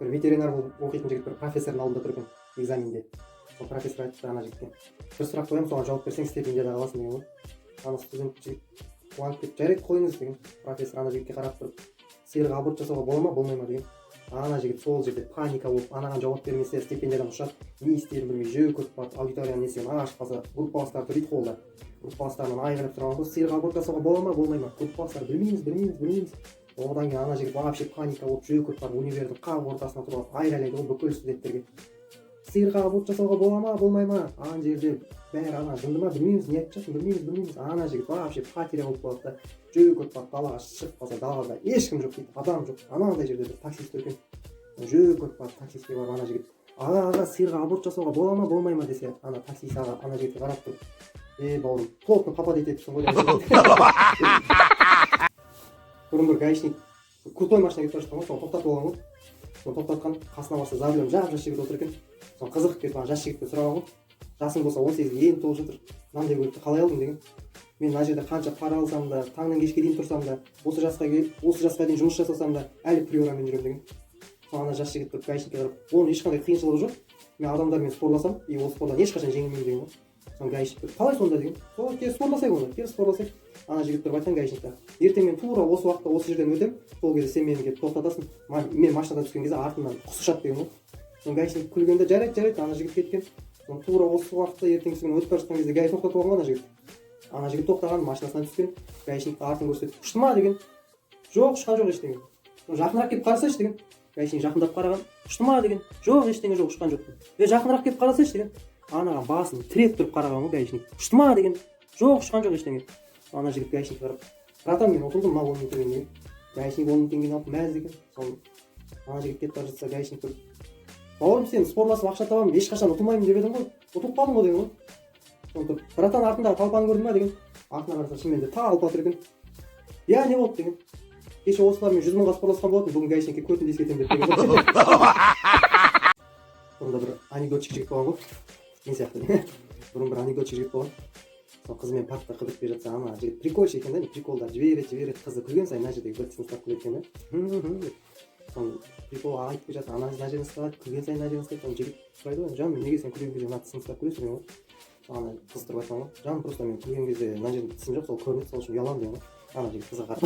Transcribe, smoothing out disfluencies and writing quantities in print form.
бір ветеринар болып оқитын жігіт бір профессордың алдында тұр екен экзаменде. Сол профессор айтты ана жігітке, бір сұрақ қоямын, соған жауап берсең стипендияда қаласың деген ғой. Ана студент жігіт қуанып кетіп, жарайды қойыңыз деген. Профессор ана жігітке қарап тұрып, сиырға аборт жасауға бола ма болмай ма деген. Ана жігіт сол жерде паника болып, анаған жауап бермесе стипендиядан ұшады, не істерін білмей жөй көріп барып, аудиторияның есігін ашып қалса, группаластары дейді қолда. Группаластарынан айғырып тұрған ғой, сиырға аборт жасауға бола ма болмай ма. Группаластар білмейміз. Одан кейін ана жігіт вообще паника болып жөй көріп барып, универдің қақ ортасына тұрып айғайлайды ғой бүкіл студенттерге. Сиырға аборт жасауға бола ма болмай ма. Ана жерде бәрі ана жынды ма білмейміз, не айтып жатсың білмейміз. Ана жігіт вообще потеря болып қалады да, жөй көріп барып далаға шығып қалса, далада ешкім жоқ дейді, адам жоқ. Анандай жерде бір таксист тұр екен. Жөй көріп барып таксистке барып ана жігіт, аға сиырға аборт жасауға бола ма болмай ма десе, ана таксист аға ана жігітке қарап тұрып, бауырым, плотно попадать етіпсің ғой деп. Бұрын бір гаишник крутой машина кетіп бара жатқан ғой, соны тоқтатып алған ғой. Соны тоқтатқан, қасына барса за рулем жап-жас жігіт отыр екен. Соны қызығып кетіп ана жас жігіттен сұраған ғой, жасың болса 18-ге енді толып жатыр, мынандай көлікті қалай алдың деген. Мен мына жерде қанша пара алсам да, таңнан кешке дейін тұрсам да, осы жасқа дейін жұмыс жасасам да, әлі приорамен жүремін деген. Ана жас жігіт тұрып гаишникке қарап, оның ешқандай қиыншылығы жоқ, мен адамдармен спорласам, и ол спордан ешқашан жеңілмеймін деген ғой. Соны гаишник қалай сонда деген, сол келіп спорласайық онда, келіп спорласайық. Ана жігіт тұрып айтқан гаишникке, ертең мен тура осы уақытта осы жерден өтем, сол кезде сен мені келіп тоқтатасың, мен машинадан түскен кезде артымнан құс ұшады деген ғой. Соны гаишник күлгенде жарайды, ана жігіт кеткен. Соны тура осы уақытта ертеңгісін өтіп бара жатқан кезде гаи тоқтатып алған ана жігіт. Ана жігіт тоқтаған, машинасынан түскен, гаишник артын көрсетіп, ұшты ма деген. Жоқ, ұшқан жоқ ештеңе. Жақынырақ келіп қарасайшы деген. Гаишник жақындап қараған, ұшты ма деген. Жоқ, ештеңе жоқ, ұшқан жоқ. Жақынырақ келіп қарасайшы деген. Анаған басын тіреп тұрып қараған ғой гаишник. Ұшты ма деген. Жоқ, ұшқан жоқ ештеңе. Ана жігіт гаишникке қарап, братан, мен ұтылдым ма 10 000 теңгені. Гаишник 10 000 теңгені алып мәз екен. Соны ана жігіт кетіп бара жатса, гаишник тұрып, бауырым, сен спорласып ақша табамын, ешқашан ұтылмаймын деп едің ғой, ұтылып қалдың ғой деген ғой. Соны тұрып, братан, артындағы талпаны көрдің ба деген. Артына қараса шынымен де тағы алпа тұр екен. Я, не болды деген. Кеше осылармен 100 000-ға спорласқан болатын, бүгін гаишникке көтін ескертемін деп деген ғой. Бұрында бір анекдотчик жігіт болған ғой, мен сияқты. Бұрын бір анекдотчик жігіт болған. Сол қызымен паркта қыдырып келе жатса, ана жігіт прикольщик екен да, приколдар жібереді, қызы күлген сайын мына жердегі бір тісін ұстап күледі екен да. Соны прикол айтып келе жатса, ана жерін ұстап, күлген сайын мына жерін ұстап, соны жігіт сұрайды ғой, жаным, неге сен күлген кезде мына тісін ұстап күлесің деген ғой. Ана қыз тұрып айтқан ғой, жаным, просто мен күлген кезде мына жерде тісім жоқ, сол көрінеді, сол үшін ұяламын деген ғой. Ана жігіт қызға қарап